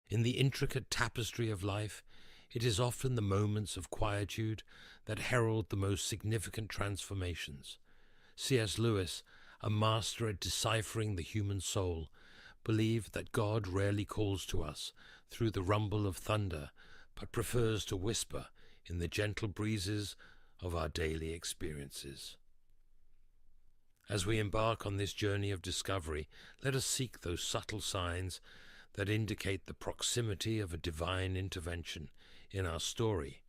In the intricate tapestry of life, it is often the moments of quietude that herald the most significant transformations. C.S. Lewis, a master at deciphering the human soul, believed that God rarely calls to us through the rumble of thunder, but prefers to whisper in the gentle breezes of our daily experiences. As we embark on this journey of discovery, let us seek those subtle signs that indicate the proximity of a divine intervention in our story.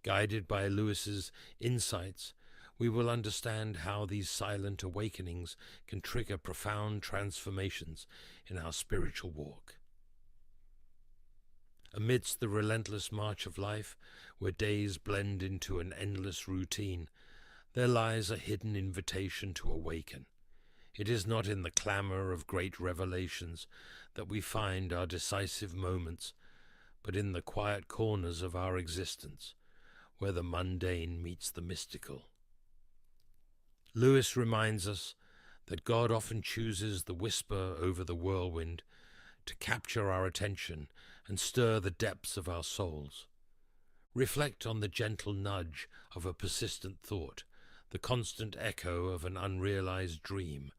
Guided by Lewis's insights, we will understand how these silent awakenings can trigger profound transformations in our spiritual walk. Amidst the relentless march of life, where days blend into an endless routine, there lies a hidden invitation to awaken. It is not in the clamor of great revelations that we find our decisive moments, but in the quiet corners of our existence, where the mundane meets the mystical. Lewis reminds us that God often chooses the whisper over the whirlwind to capture our attention and stir the depths of our souls. Reflect on the gentle nudge of a persistent thought, the constant echo of an unrealized dream,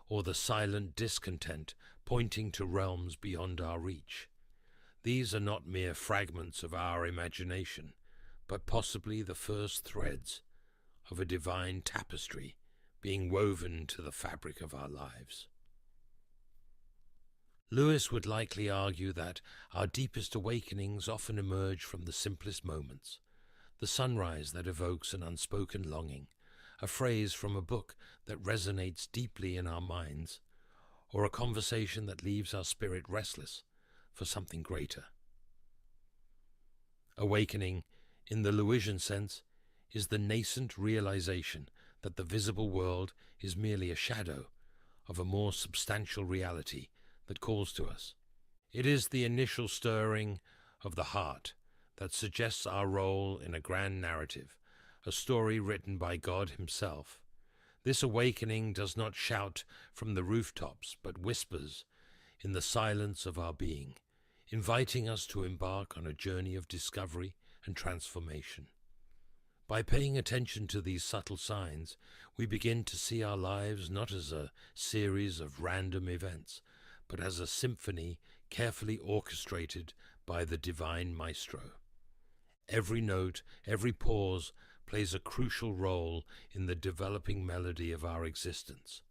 or the silent discontent pointing to realms beyond our reach. These are not mere fragments of our imagination, but possibly the first threads of a divine tapestry being woven into the fabric of our lives. Lewis would likely argue that our deepest awakenings often emerge from the simplest moments: the sunrise that evokes an unspoken longing, a phrase from a book that resonates deeply in our minds, or a conversation that leaves our spirit restless for something greater. Awakening, in the Lewisian sense, is the nascent realization that the visible world is merely a shadow of a more substantial reality that calls to us. It is the initial stirring of the heart that suggests our role in a grand narrative, a story written by God Himself. This awakening does not shout from the rooftops, but whispers in the silence of our being, inviting us to embark on a journey of discovery and transformation. By paying attention to these subtle signs, we begin to see our lives not as a series of random events, but as a symphony carefully orchestrated by the divine maestro. Every note, every pause plays a crucial role in the developing melody of our existence.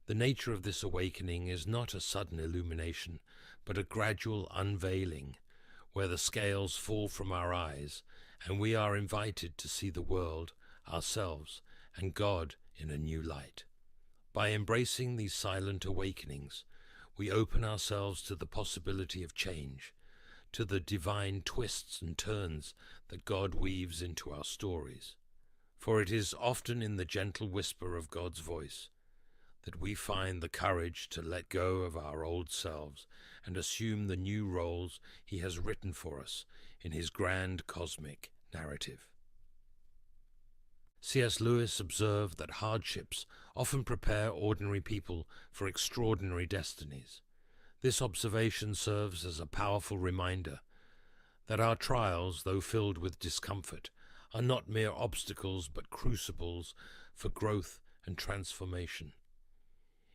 The nature of this awakening is not a sudden illumination, but a gradual unveiling, where the scales fall from our eyes, and we are invited to see the world, ourselves, and God in a new light. By embracing these silent awakenings, we open ourselves to the possibility of change, to the divine twists and turns that God weaves into our stories. For it is often in the gentle whisper of God's voice that we find the courage to let go of our old selves and assume the new roles He has written for us in His grand cosmic narrative. C.S. Lewis observed that hardships often prepare ordinary people for extraordinary destinies. This observation serves as a powerful reminder that our trials, though filled with discomfort, are not mere obstacles but crucibles for growth and transformation.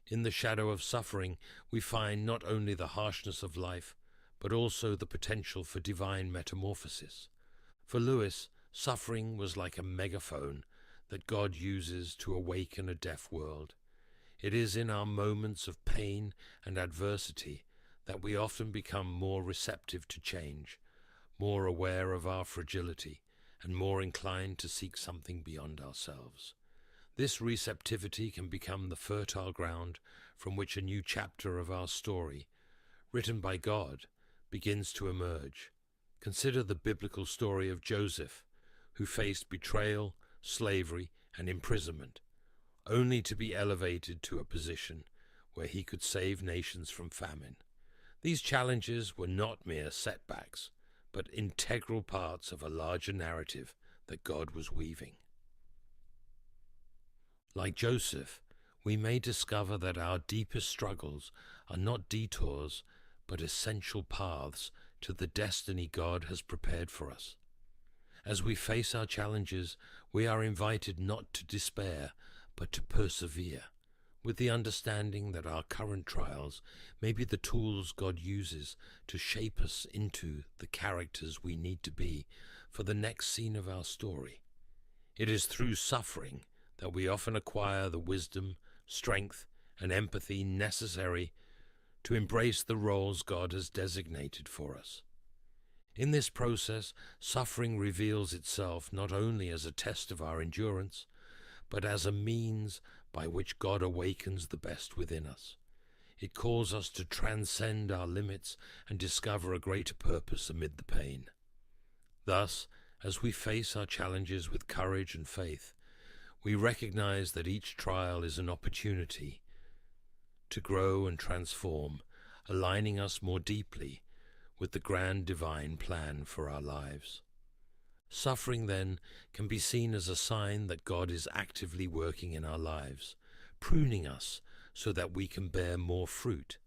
In the shadow of suffering, we find not only the harshness of life, but also the potential for divine metamorphosis. For Lewis, suffering was like a megaphone that God uses to awaken a deaf world. It is in our moments of pain and adversity that we often become more receptive to change, more aware of our fragility, and more inclined to seek something beyond ourselves. This receptivity can become the fertile ground from which a new chapter of our story, written by God, begins to emerge. Consider the biblical story of Joseph, who faced betrayal, slavery, and imprisonment, only to be elevated to a position where he could save nations from famine. These challenges were not mere setbacks, but integral parts of a larger narrative that God was weaving. Like Joseph, we may discover that our deepest struggles are not detours, but essential paths to the destiny God has prepared for us. As we face our challenges, we are invited not to despair, but to persevere, with the understanding that our current trials may be the tools God uses to shape us into the characters we need to be for the next scene of our story. It is through suffering that we often acquire the wisdom, strength, and empathy necessary to embrace the roles God has designated for us. In this process, suffering reveals itself not only as a test of our endurance, but as a means by which God awakens the best within us. It calls us to transcend our limits and discover a greater purpose amid the pain. Thus, as we face our challenges with courage and faith, we recognize that each trial is an opportunity to grow and transform, aligning us more deeply with the grand divine plan for our lives. Suffering, then, can be seen as a sign that God is actively working in our lives, pruning us so that we can bear more fruit,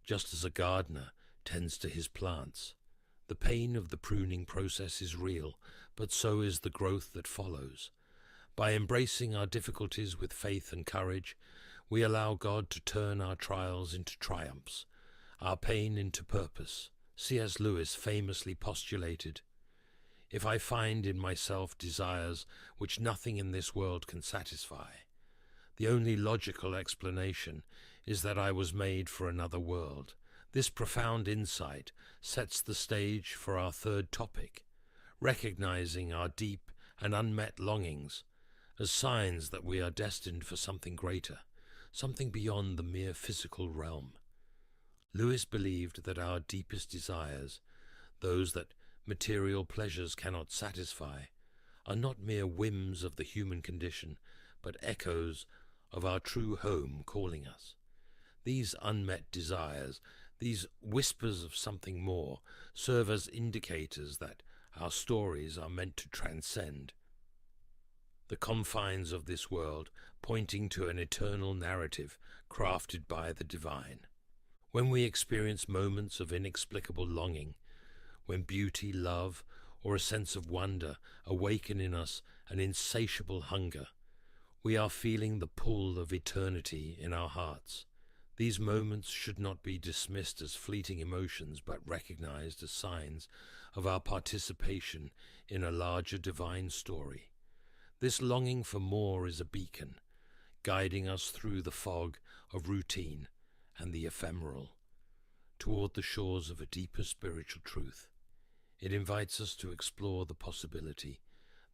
just as a gardener tends to his plants. The pain of the pruning process is real, but so is the growth that follows. By embracing our difficulties with faith and courage, we allow God to turn our trials into triumphs, our pain into purpose. C.S. Lewis famously postulated, "If I find in myself desires which nothing in this world can satisfy, the only logical explanation is that I was made for another world." This profound insight sets the stage for our third topic, recognizing our deep and unmet longings as signs that we are destined for something greater, something beyond the mere physical realm. Lewis believed that our deepest desires, those that material pleasures cannot satisfy, are not mere whims of the human condition, but echoes of our true home calling us. These unmet desires, these whispers of something more, serve as indicators that our stories are meant to transcend the confines of this world, pointing to an eternal narrative crafted by the divine. When we experience moments of inexplicable longing, when beauty, love, or a sense of wonder awaken in us an insatiable hunger, we are feeling the pull of eternity in our hearts. These moments should not be dismissed as fleeting emotions, but recognized as signs of our participation in a larger divine story. This longing for more is a beacon, guiding us through the fog of routine and the ephemeral, toward the shores of a deeper spiritual truth. It invites us to explore the possibility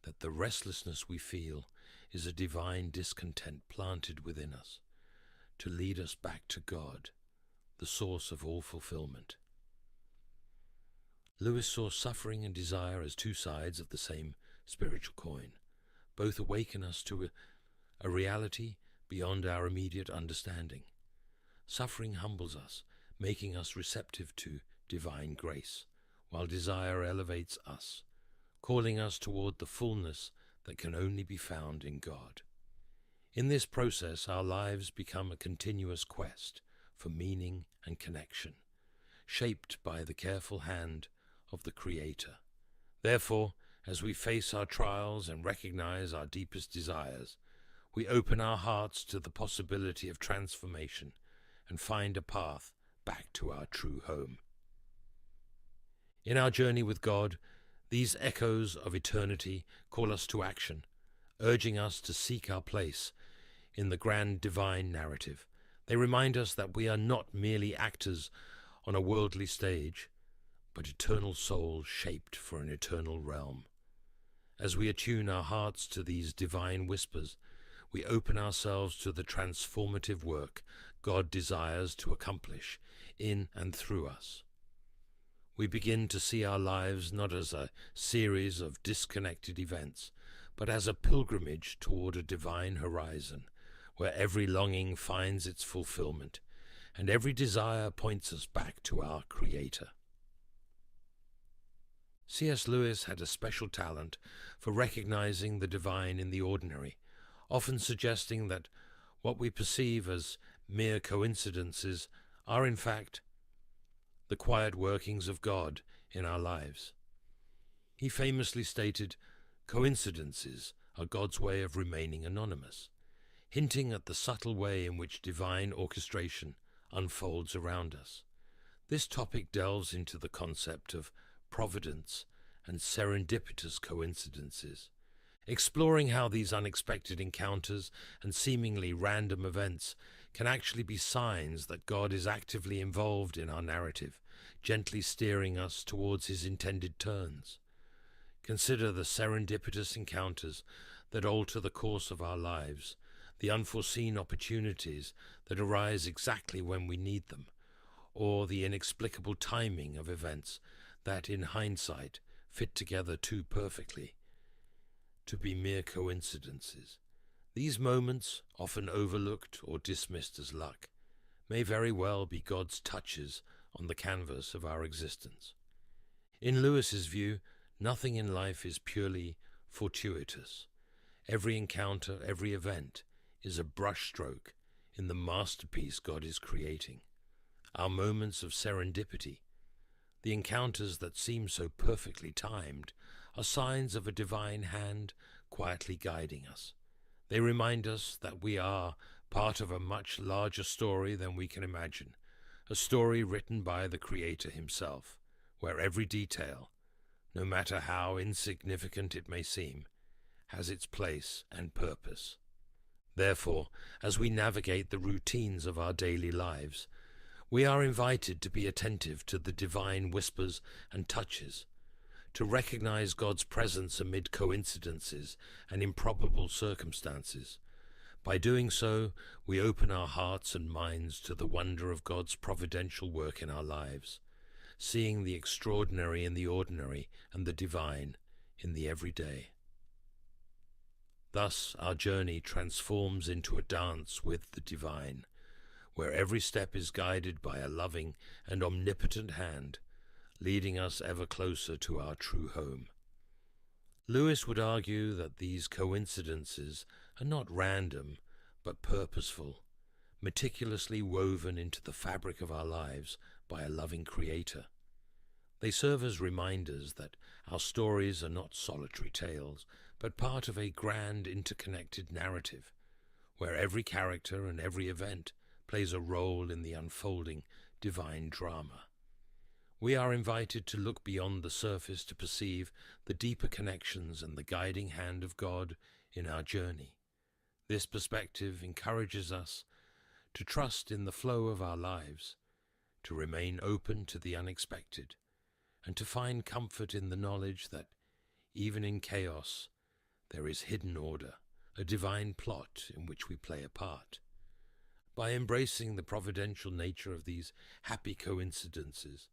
that the restlessness we feel is a divine discontent planted within us, to lead us back to God, the source of all fulfillment. Lewis saw suffering and desire as two sides of the same spiritual coin. Both awaken us to a reality beyond our immediate understanding. Suffering humbles us, making us receptive to divine grace, while desire elevates us, calling us toward the fullness that can only be found in God. In this process, our lives become a continuous quest for meaning and connection, shaped by the careful hand of the Creator. Therefore, as we face our trials and recognize our deepest desires, we open our hearts to the possibility of transformation and find a path back to our true home. In our journey with God, these echoes of eternity call us to action, urging us to seek our place in the grand divine narrative. They remind us that we are not merely actors on a worldly stage, but eternal souls shaped for an eternal realm. As we attune our hearts to these divine whispers, we open ourselves to the transformative work God desires to accomplish in and through us. We begin to see our lives not as a series of disconnected events, but as a pilgrimage toward a divine horizon, where every longing finds its fulfillment, and every desire points us back to our Creator. C.S. Lewis had a special talent for recognizing the divine in the ordinary, often suggesting that what we perceive as mere coincidences are in fact the quiet workings of God in our lives. He famously stated, "Coincidences are God's way of remaining anonymous," hinting at the subtle way in which divine orchestration unfolds around us. This topic delves into the concept of providence and serendipitous coincidences, exploring how these unexpected encounters and seemingly random events can actually be signs that God is actively involved in our narrative, gently steering us towards his intended turns. Consider the serendipitous encounters that alter the course of our lives, the unforeseen opportunities that arise exactly when we need them, or the inexplicable timing of events that, in hindsight, fit together too perfectly to be mere coincidences. These moments, often overlooked or dismissed as luck, may very well be God's touches on the canvas of our existence. In Lewis's view, nothing in life is purely fortuitous. Every encounter, every event is a brushstroke in the masterpiece God is creating. Our moments of serendipity, the encounters that seem so perfectly timed, are signs of a divine hand quietly guiding us. They remind us that we are part of a much larger story than we can imagine, a story written by the Creator himself, where every detail, no matter how insignificant it may seem, has its place and purpose. Therefore, as we navigate the routines of our daily lives, we are invited to be attentive to the divine whispers and touches, to recognize God's presence amid coincidences and improbable circumstances. By doing so, we open our hearts and minds to the wonder of God's providential work in our lives, seeing the extraordinary in the ordinary and the divine in the everyday. Thus, our journey transforms into a dance with the divine, where every step is guided by a loving and omnipotent hand, leading us ever closer to our true home. Lewis would argue that these coincidences are not random, but purposeful, meticulously woven into the fabric of our lives by a loving Creator. They serve as reminders that our stories are not solitary tales, but part of a grand interconnected narrative, where every character and every event plays a role in the unfolding divine drama. We are invited to look beyond the surface to perceive the deeper connections and the guiding hand of God in our journey. This perspective encourages us to trust in the flow of our lives, to remain open to the unexpected, and to find comfort in the knowledge that, even in chaos, there is hidden order, a divine plot in which we play a part. By embracing the providential nature of these happy coincidences,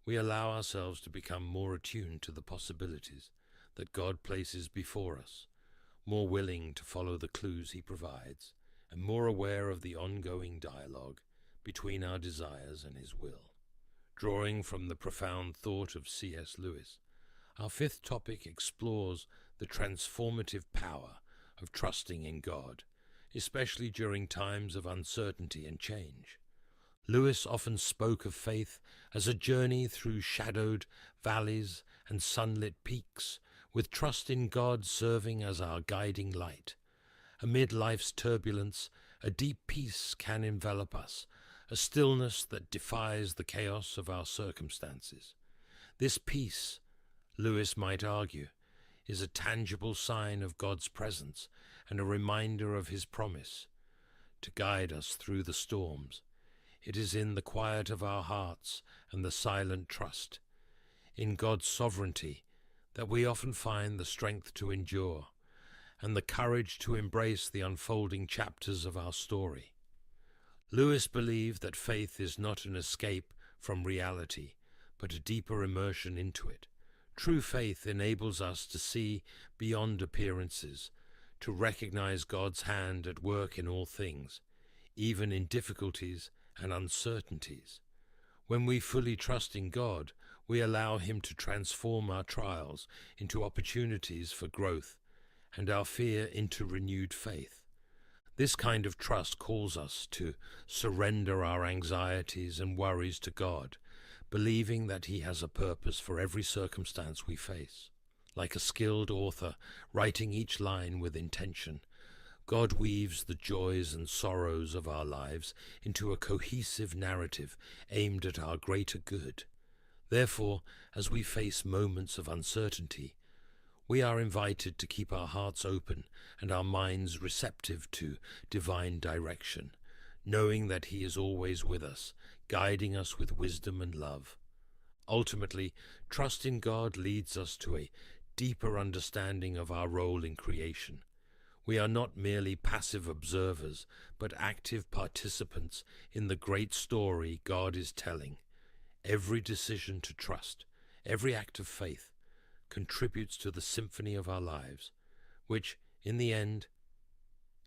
we allow ourselves to become more attuned to the possibilities that God places before us, more willing to follow the clues he provides, and more aware of the ongoing dialogue between our desires and his will. Drawing from the profound thought of C.S. Lewis, our fifth topic explores the transformative power of trusting in God, especially during times of uncertainty and change. Lewis often spoke of faith as a journey through shadowed valleys and sunlit peaks, with trust in God serving as our guiding light. Amid life's turbulence, a deep peace can envelop us, a stillness that defies the chaos of our circumstances. This peace, Lewis might argue, is a tangible sign of God's presence and a reminder of his promise to guide us through the storms. It is in the quiet of our hearts and the silent trust in God's sovereignty that we often find the strength to endure and the courage to embrace the unfolding chapters of our story. Lewis believed that faith is not an escape from reality, but a deeper immersion into it. True faith enables us to see beyond appearances, to recognize God's hand at work in all things, even in difficulties and uncertainties. When we fully trust in God, we allow him to transform our trials into opportunities for growth and our fear into renewed faith. This kind of trust calls us to surrender our anxieties and worries to God, believing that he has a purpose for every circumstance we face. Like a skilled author, writing each line with intention, God weaves the joys and sorrows of our lives into a cohesive narrative aimed at our greater good. Therefore, as we face moments of uncertainty, we are invited to keep our hearts open and our minds receptive to divine direction, knowing that He is always with us, guiding us with wisdom and love. Ultimately, trust in God leads us to a deeper understanding of our role in creation. We are not merely passive observers, but active participants in the great story God is telling. Every decision to trust, every act of faith, contributes to the symphony of our lives, which, in the end,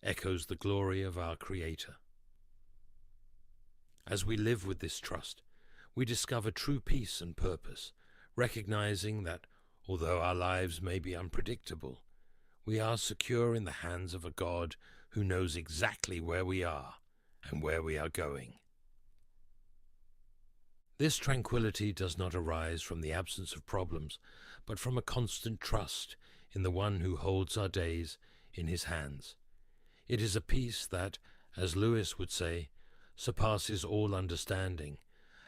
echoes the glory of our Creator. As we live with this trust, we discover true peace and purpose, recognizing that, although our lives may be unpredictable, we are secure in the hands of a God who knows exactly where we are and where we are going. This tranquility does not arise from the absence of problems, but from a constant trust in the One who holds our days in His hands. It is a peace that, as Lewis would say, surpasses all understanding,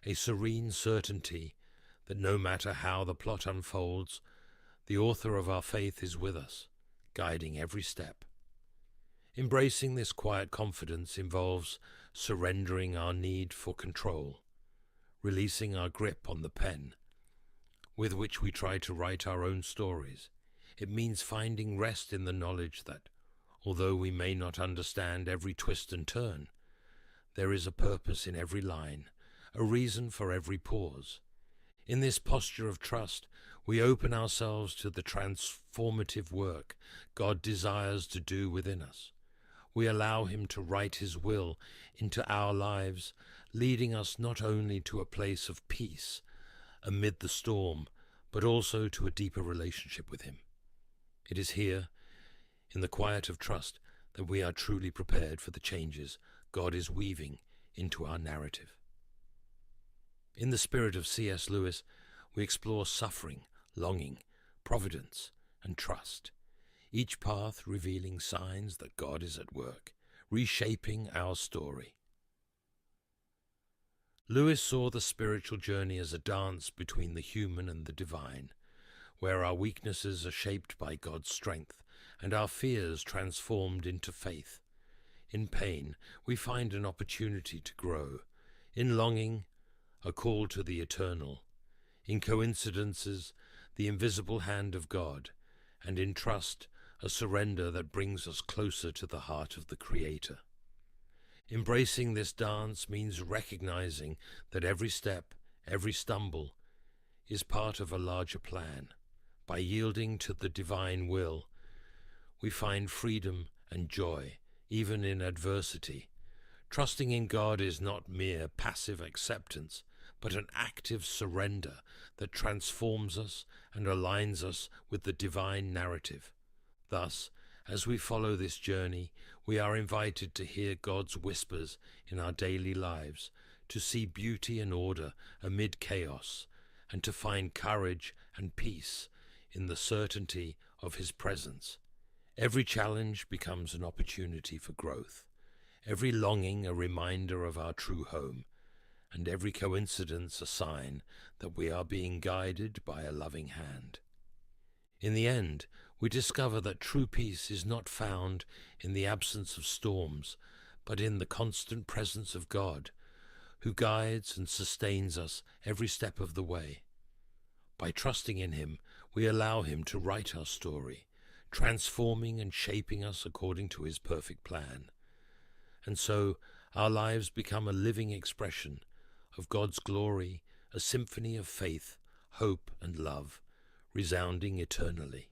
a serene certainty that no matter how the plot unfolds, the author of our faith is with us, guiding every step. Embracing this quiet confidence involves surrendering our need for control, releasing our grip on the pen with which we try to write our own stories. It means finding rest in the knowledge that, although we may not understand every twist and turn, there is a purpose in every line, a reason for every pause. In this posture of trust, we open ourselves to the transformative work God desires to do within us. We allow Him to write His will into our lives, leading us not only to a place of peace amid the storm, but also to a deeper relationship with Him. It is here, in the quiet of trust, that we are truly prepared for the changes God is weaving into our narrative. In the spirit of C.S. Lewis, we explore suffering, longing, providence, and trust, each path revealing signs that God is at work, reshaping our story. Lewis saw the spiritual journey as a dance between the human and the divine, where our weaknesses are shaped by God's strength and our fears transformed into faith. In pain, we find an opportunity to grow. In longing, a call to the eternal. In coincidences, the invisible hand of God, and in trust, a surrender that brings us closer to the heart of the Creator. Embracing this dance means recognizing that every step, every stumble, is part of a larger plan. By yielding to the divine will, we find freedom and joy, even in adversity. Trusting in God is not mere passive acceptance, but an active surrender that transforms us and aligns us with the divine narrative. Thus, as we follow this journey, we are invited to hear God's whispers in our daily lives, to see beauty and order amid chaos, and to find courage and peace in the certainty of His presence. Every challenge becomes an opportunity for growth, every longing a reminder of our true home, and every coincidence a sign that we are being guided by a loving hand. In the end, we discover that true peace is not found in the absence of storms, but in the constant presence of God, who guides and sustains us every step of the way. By trusting in Him, we allow Him to write our story, transforming and shaping us according to His perfect plan. And so, our lives become a living expression of God's glory, a symphony of faith, hope, and love, resounding eternally.